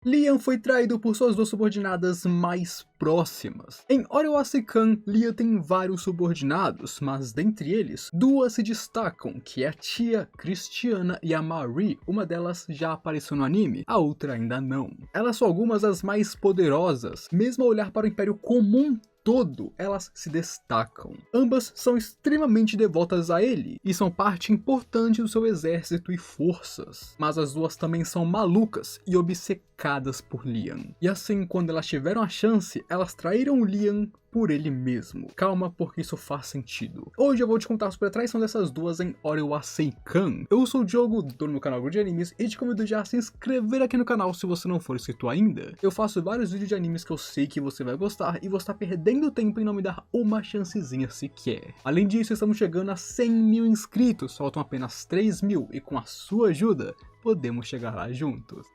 Liam foi traído por suas duas subordinadas mais próximas. Em Orewacy-kan, Liam tem vários subordinados, mas dentre eles, duas se destacam, que é a tia Christiana e a Marie. Uma delas já apareceu no anime, a outra ainda não. Elas são algumas das mais poderosas, mesmo ao olhar para o Império Comum todo, elas se destacam. Ambas são extremamente devotas a ele e são parte importante do seu exército e forças, mas as duas também são malucas e obcecadas por Liam. E assim, quando elas tiveram a chance, elas traíram Liam por ele mesmo. Calma, porque isso faz sentido. Hoje eu vou te contar sobre a traição dessas duas em Orewacy-kan. Eu sou o Diogo, dono do canal de Animes, e te convido já a se inscrever aqui no canal se você não for inscrito ainda. Eu faço vários vídeos de animes que eu sei que você vai gostar e você está perdendo tempo em não me dar uma chancezinha sequer. Além disso, estamos chegando a 100 mil inscritos, faltam apenas 3 mil e com a sua ajuda, podemos chegar lá juntos.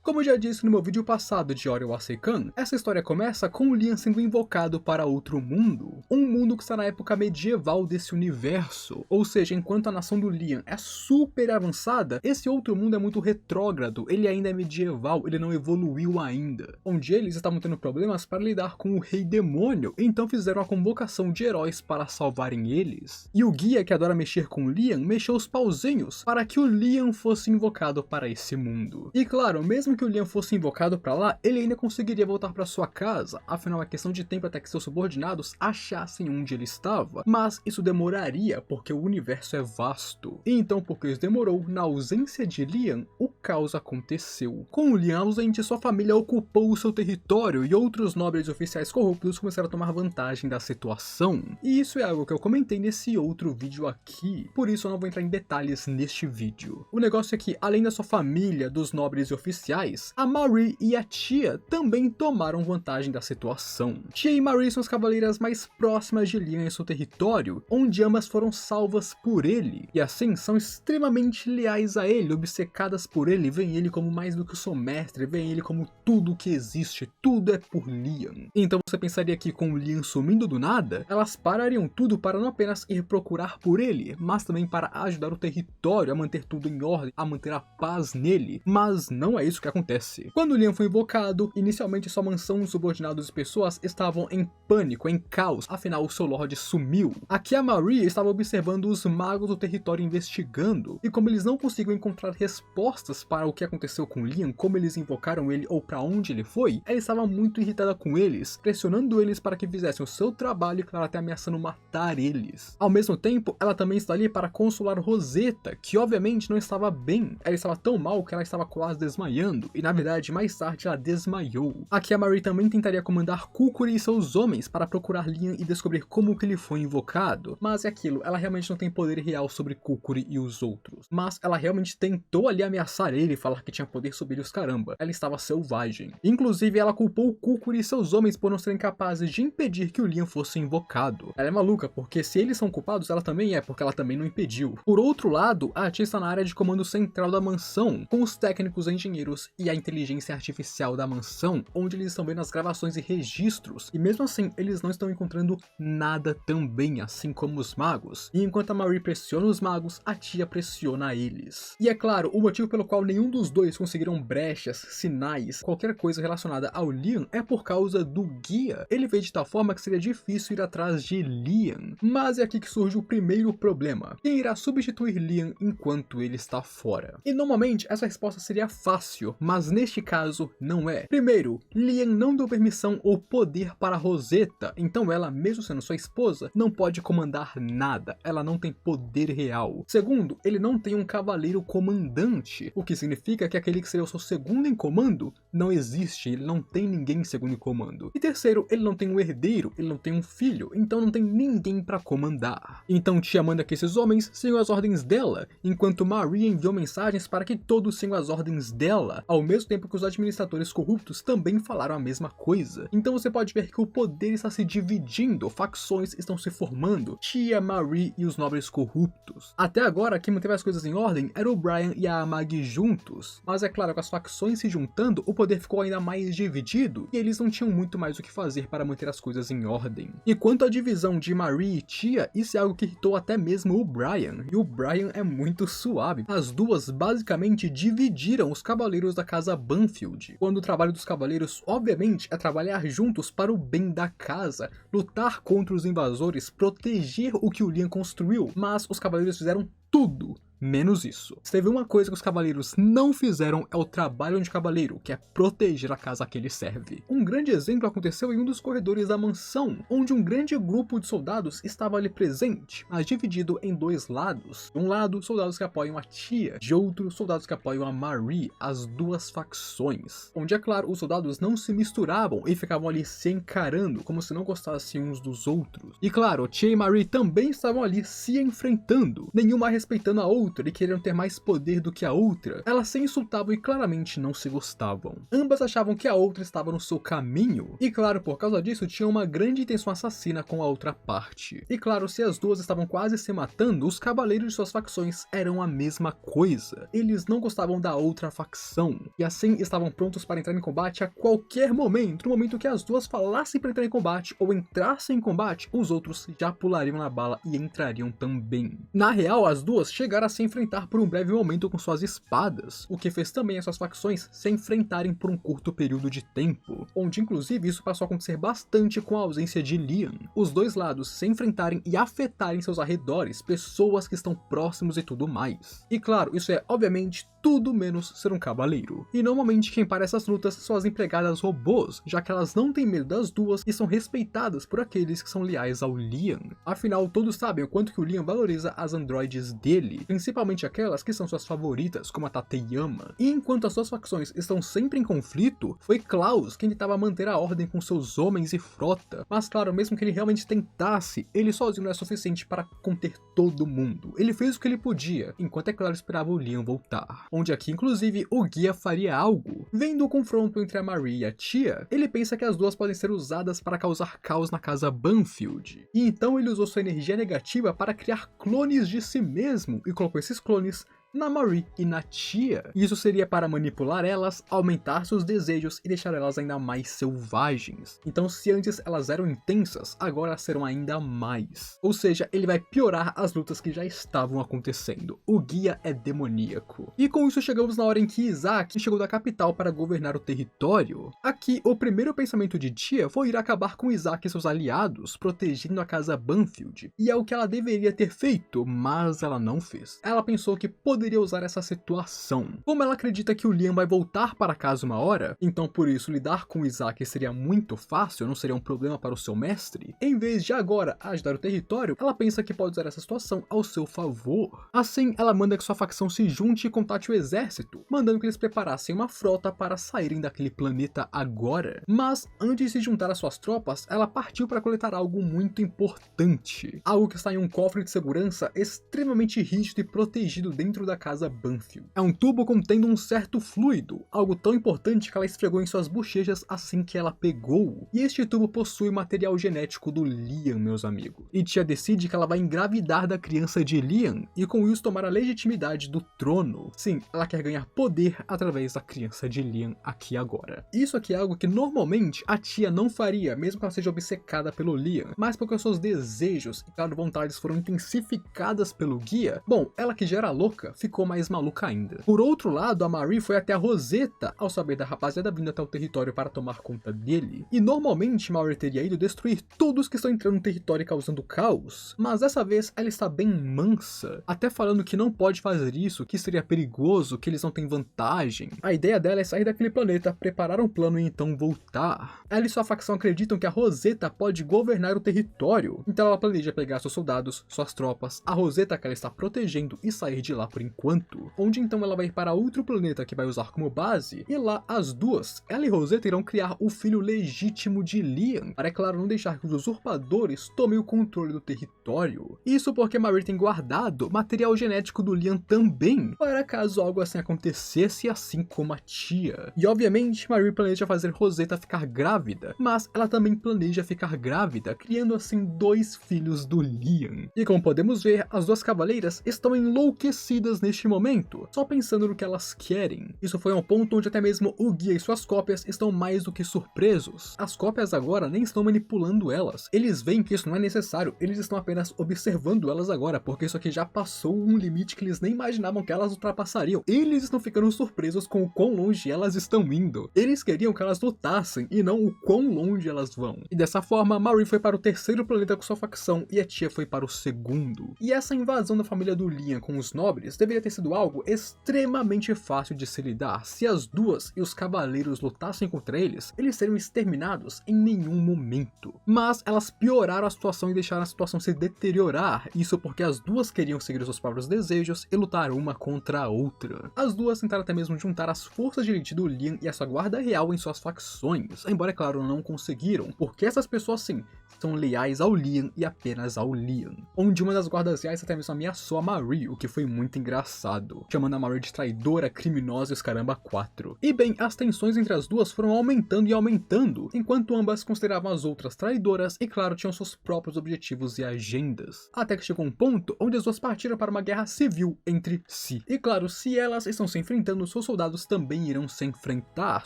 Como eu já disse no meu vídeo passado de Orewacy-kan, essa história começa com Liam sendo invocado para outro mundo. Um mundo que está na época medieval desse universo. Ou seja, enquanto a nação do Liam é super avançada, esse outro mundo é muito retrógrado, ele ainda é medieval, ele não evoluiu ainda. Onde eles estavam tendo problemas para lidar com o Rei Demônio, então fizeram a convocação de heróis para salvarem eles. E o guia que adora mexer com Liam mexeu os pauzinhos para que o Liam fosse invocado para esse mundo. E claro, mesmo que o Liam fosse invocado para lá, ele ainda conseguiria voltar para sua casa, afinal é questão de tempo até que seus subordinados achassem onde ele estava, mas isso demoraria porque o universo é vasto. E então, porque isso demorou, na ausência de Liam, o caos aconteceu. Com o Liam ausente, sua família ocupou o seu território e outros nobres oficiais corruptos começaram a tomar vantagem da situação. E isso é algo que eu comentei nesse outro vídeo aqui, por isso eu não vou entrar em detalhes neste vídeo. O negócio é que, além da sua família, dos nobres e oficiais, a Marie e a tia também tomaram vantagem da situação. Tia e Marie são as cavaleiras mais próximas de Liam em seu território, onde ambas foram salvas por ele, e assim são extremamente leais a ele, obcecadas por ele, veem ele como mais do que o seu mestre, veem ele como tudo que existe, tudo é por Liam. Então você pensaria que com o Liam sumindo do nada, elas parariam tudo para não apenas ir procurar por ele, mas também para ajudar o território a manter tudo em ordem, a manter a paz nele, mas não é isso que acontece. Quando Liam foi invocado, inicialmente sua mansão, os subordinados e pessoas estavam em pânico, em caos, afinal o seu Lorde sumiu. Aqui a Marie estava observando os magos do território investigando, e como eles não conseguiam encontrar respostas para o que aconteceu com Liam, como eles invocaram ele ou para onde ele foi, ela estava muito irritada com eles, pressionando eles para que fizessem o seu trabalho e claro, até ameaçando matar eles. Ao mesmo tempo, ela também está ali para consolar Rosetta, que obviamente não estava bem, ela estava tão mal que ela estava quase desmaiando, e na verdade mais tarde ela desmaiou. Aqui a Marie também tentaria comandar Kukuri e seus homens para procurar Liam e descobrir como que ele foi invocado, mas é aquilo, ela realmente não tem poder real sobre Kukuri e os outros, mas ela realmente tentou ali ameaçar ele e falar que tinha poder sobre os caramba, ela estava selvagem. Inclusive ela culpou Kukuri e seus homens por não serem capazes de impedir que o Liam fosse invocado. Ela é maluca, porque se eles são culpados, ela também é, porque ela também não impediu. Por outro lado, a tia está na área de comando central da mansão, com os técnicos, engenheiros e a inteligência artificial da mansão, onde eles estão vendo as gravações e registros, e mesmo assim eles não estão encontrando nada também, assim como os magos. E enquanto a Marie pressiona os magos, a tia pressiona eles. E é claro, o motivo pelo qual nenhum dos dois conseguiram brechas, sinais, qualquer coisa relacionada ao Liam é por causa do guia. Ele fez de tal forma que seria difícil ir atrás de Liam. Mas é aqui que surge o primeiro problema. Quem irá substituir Liam enquanto ele está fora? E normalmente essa resposta seria fácil, mas neste caso não é. Primeiro, Liam não deu permissão ou poder para Rosetta, então ela, mesmo sendo sua esposa, não pode comandar nada, ela não tem poder real. Segundo, ele não tem um cavaleiro comandante, o que significa que aquele que seria o seu segundo em comando não existe, ele não tem ninguém em segundo em comando. E terceiro, ele não tem um herdeiro, ele não tem um filho, então não tem ninguém para comandar. Então tia manda que esses homens sigam as ordens dela, enquanto Marie enviou mensagens para que todos sigam as ordens dela, ao mesmo tempo que os administradores corruptos também falaram a mesma coisa. Então você pode ver que o poder está se dividindo, facções estão se formando, tia, Marie e os nobres corruptos. Até agora, quem manteve as coisas em ordem era o Brian e a Amagi juntos, mas é claro, com as facções se juntando, o poder poder ficou ainda mais dividido e eles não tinham muito mais o que fazer para manter as coisas em ordem. E quanto à divisão de Marie e Tia, isso é algo que irritou até mesmo o Brian, e o Brian é muito suave. As duas basicamente dividiram os cavaleiros da casa Banfield, quando o trabalho dos cavaleiros obviamente é trabalhar juntos para o bem da casa, lutar contra os invasores, proteger o que o Liam construiu, mas os cavaleiros fizeram tudo menos isso. Se teve uma coisa que os cavaleiros não fizeram é o trabalho de cavaleiro, que é proteger a casa a que ele serve. Um grande exemplo aconteceu em um dos corredores da mansão, onde um grande grupo de soldados estava ali presente, mas dividido em dois lados. De um lado, soldados que apoiam a Tia, de outro, soldados que apoiam a Marie, as duas facções. Onde, é claro, os soldados não se misturavam e ficavam ali se encarando, como se não gostassem uns dos outros. E claro, Tia e Marie também estavam ali se enfrentando, nenhuma respeitando a outra e queriam ter mais poder do que a outra. Elas se insultavam e claramente não se gostavam. Ambas achavam que a outra estava no seu caminho, e claro, por causa disso tinha uma grande intenção assassina com a outra parte. E claro, se as duas estavam quase se matando, os cavaleiros de suas facções eram a mesma coisa. Eles não gostavam da outra facção, e assim estavam prontos para entrar em combate a qualquer momento. No momento que as duas falassem para entrar em combate ou entrassem em combate, os outros já pulariam na bala e entrariam também. Na real, as duas chegaram a se enfrentar por um breve momento com suas espadas, o que fez também as suas facções se enfrentarem por um curto período de tempo, onde inclusive isso passou a acontecer bastante com a ausência de Liam. Os dois lados se enfrentarem e afetarem seus arredores, pessoas que estão próximos e tudo mais. E claro, isso é obviamente tudo menos ser um cavaleiro. E normalmente quem para essas lutas são as empregadas robôs, já que elas não têm medo das duas e são respeitadas por aqueles que são leais ao Liam. Afinal, todos sabem o quanto que o Liam valoriza as androides dele, principalmente aquelas que são suas favoritas, como a Tateyama. E enquanto as suas facções estão sempre em conflito, foi Klaus quem tentava manter a ordem com seus homens e frota. Mas claro, mesmo que ele realmente tentasse, ele sozinho não é suficiente para conter todo mundo. Ele fez o que ele podia, enquanto é claro esperava o Liam voltar. Onde aqui inclusive o guia faria algo. Vendo o confronto entre a Marie e a Tia, ele pensa que as duas podem ser usadas para causar caos na casa Banfield. E então ele usou sua energia negativa para criar clones de si mesmo e colocou esses clones na Marie e na Tia. Isso seria para manipular elas, aumentar seus desejos e deixar elas ainda mais selvagens. Então se antes elas eram intensas, agora serão ainda mais. Ou seja, ele vai piorar as lutas que já estavam acontecendo. O guia é demoníaco. E com isso chegamos na hora em que Isaac chegou da capital para governar o território. Aqui, o primeiro pensamento de Tia foi ir acabar com Isaac e seus aliados, protegendo a casa Banfield. E é o que ela deveria ter feito, mas ela não fez. Ela pensou que poderia usar essa situação. Como ela acredita que o Liam vai voltar para casa uma hora, então por isso lidar com Isaac seria muito fácil, não seria um problema para o seu mestre, em vez de agora ajudar o território, ela pensa que pode usar essa situação ao seu favor. Assim, ela manda que sua facção se junte e contate o exército, mandando que eles preparassem uma frota para saírem daquele planeta agora. Mas, antes de se juntar às suas tropas, ela partiu para coletar algo muito importante. Algo que está em um cofre de segurança extremamente rígido e protegido dentro da casa Banfield. É um tubo contendo um certo fluido, algo tão importante que ela esfregou em suas bochechas assim que ela pegou. E este tubo possui material genético do Liam, meus amigos. E Tia decide que ela vai engravidar da criança de Liam e com isso tomar a legitimidade do trono. Sim, ela quer ganhar poder através da criança de Liam aqui agora. Isso aqui é algo que normalmente a Tia não faria, mesmo que ela seja obcecada pelo Liam, mas porque os seus desejos e claro vontades foram intensificadas pelo guia, bom, ela que já era louca, ficou mais maluca ainda. Por outro lado, a Marie foi até a Rosetta ao saber da rapaziada vindo até o território para tomar conta dele. E normalmente Marie teria ido destruir todos que estão entrando no território e causando caos, mas dessa vez ela está bem mansa, até falando que não pode fazer isso, que seria perigoso, que eles não têm vantagem. A ideia dela é sair daquele planeta, preparar um plano e então voltar. Ela e sua facção acreditam que a Rosetta pode governar o território, então ela planeja pegar seus soldados, suas tropas, a Rosetta que ela está protegendo e sair de lá por enquanto, onde então ela vai para outro planeta que vai usar como base, e lá as duas, ela e Rosetta irão criar o filho legítimo de Liam, para é claro não deixar que os usurpadores tomem o controle do território. Isso porque Marie tem guardado material genético do Liam também, para caso algo assim acontecesse, assim como a Tia. E obviamente Marie planeja fazer Rosetta ficar grávida, mas ela também planeja ficar grávida, criando assim dois filhos do Liam. E como podemos ver, as duas cavaleiras estão enlouquecidas surpresas neste momento, só pensando no que elas querem. Isso foi um ponto onde até mesmo o guia e suas cópias estão mais do que surpresos. As cópias agora nem estão manipulando elas, eles veem que isso não é necessário, eles estão apenas observando elas agora, porque isso aqui já passou um limite que eles nem imaginavam que elas ultrapassariam. Eles estão ficando surpresos com o quão longe elas estão indo. Eles queriam que elas lutassem e não o quão longe elas vão. E dessa forma, Marie foi para o terceiro planeta com sua facção e a tia foi para o segundo. E essa invasão da família do Liam com os nobres deveria ter sido algo extremamente fácil de se lidar. Se as duas e os cavaleiros lutassem contra eles, eles seriam exterminados em nenhum momento. Mas elas pioraram a situação e deixaram a situação se deteriorar. Isso porque as duas queriam seguir os seus próprios desejos e lutar uma contra a outra. As duas tentaram até mesmo juntar as forças de elite do Liam e a sua guarda real em suas facções, embora é claro não conseguiram, porque essas pessoas sim são leais ao Liam e apenas ao Liam. Onde uma das guardas reais até mesmo ameaçou a Marie, o que foi muito engraçado, chamando a Marie de traidora, criminosa e os caramba 4. E bem, as tensões entre as duas foram aumentando e aumentando, enquanto ambas consideravam as outras traidoras e claro, tinham seus próprios objetivos e agendas. Até que chegou um ponto onde as duas partiram para uma guerra civil entre si. E claro, se elas estão se enfrentando, seus soldados também irão se enfrentar,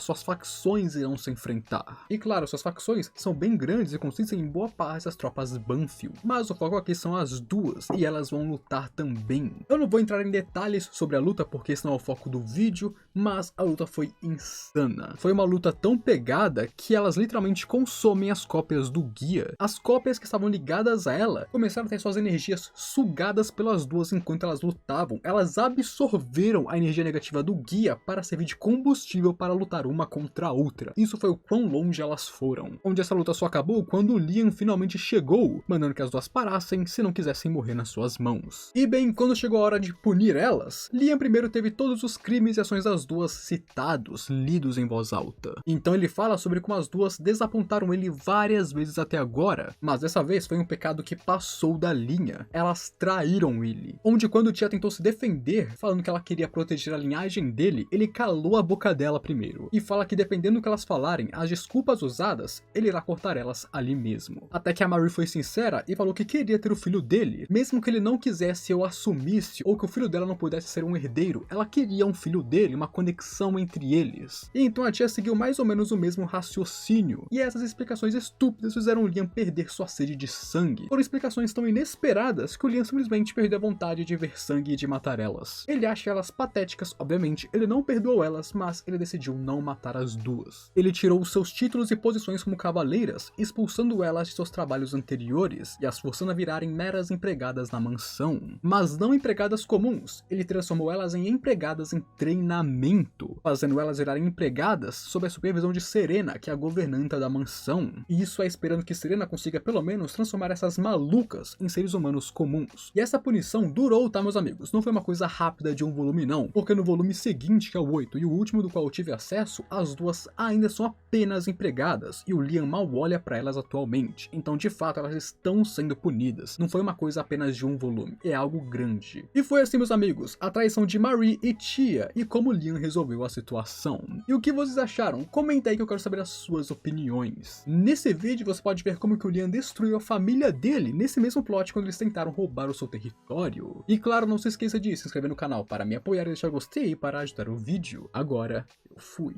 suas facções irão se enfrentar. E claro, suas facções são bem grandes e consistem em boa parte das tropas Banfield, mas o foco aqui são as duas, e elas vão lutar também. Eu não vou entrar em detalhes sobre a luta porque esse não é o foco do vídeo, mas a luta foi insana. Foi uma luta tão pegada que elas literalmente consomem as cópias do guia. As cópias que estavam ligadas a ela começaram a ter suas energias sugadas pelas duas enquanto elas lutavam. Elas absorveram a energia negativa do guia para servir de combustível para lutar uma contra a outra. Isso foi o quão longe elas foram. Onde essa luta só acabou quando o Liam finalmente chegou, mandando que as duas parassem se não quisessem morrer nas suas mãos. E bem, quando chegou a hora de punir elas, Liam primeiro teve todos os crimes e ações das duas citados, lidos em voz alta. Então ele fala sobre como as duas desapontaram ele várias vezes até agora, mas dessa vez foi um pecado que passou da linha. Elas traíram ele. Onde quando Tia tentou se defender, falando que ela queria proteger a linhagem dele, ele calou a boca dela primeiro. E fala que dependendo do que elas falarem, as desculpas usadas, ele irá cortar elas ali mesmo. Até que a Marie foi sincera e falou que queria ter o filho dele, mesmo que ele não quisesse ou assumisse, ou que o filho dela não pudesse ser um herdeiro, ela queria um filho dele, uma conexão entre eles. E então a tia seguiu mais ou menos o mesmo raciocínio, e essas explicações estúpidas fizeram o Liam perder sua sede de sangue. Foram explicações tão inesperadas que o Liam simplesmente perdeu a vontade de ver sangue e de matar elas. Ele acha elas patéticas, obviamente, ele não perdoou elas, mas ele decidiu não matar as duas. Ele tirou seus títulos e posições como cavaleiras, expulsando elas de seus trabalhos anteriores e as forçando a virarem meras empregadas na mansão. Mas não empregadas comuns, ele transformou elas em empregadas em treinamento, fazendo elas virarem empregadas sob a supervisão de Serena, que é a governanta da mansão. E isso é esperando que Serena consiga pelo menos transformar essas malucas em seres humanos comuns. E essa punição durou, tá meus amigos? Não foi uma coisa rápida de um volume não, porque no volume seguinte, que é o 8, e o último do qual eu tive acesso, as duas ainda são apenas empregadas, e o Liam mal olha pra elas atualmente. Então de fato elas estão sendo punidas. Não foi uma coisa apenas de um volume, é algo grande. E foi assim meus amigos, a traição de Marie e Tia, e como Liam resolveu a situação. E o que vocês acharam? Comenta aí que eu quero saber as suas opiniões. Nesse vídeo você pode ver como que o Liam destruiu a família dele nesse mesmo plot quando eles tentaram roubar o seu território. E claro, não se esqueça de se inscrever no canal para me apoiar e deixar gostei para ajudar o vídeo. Agora, eu fui.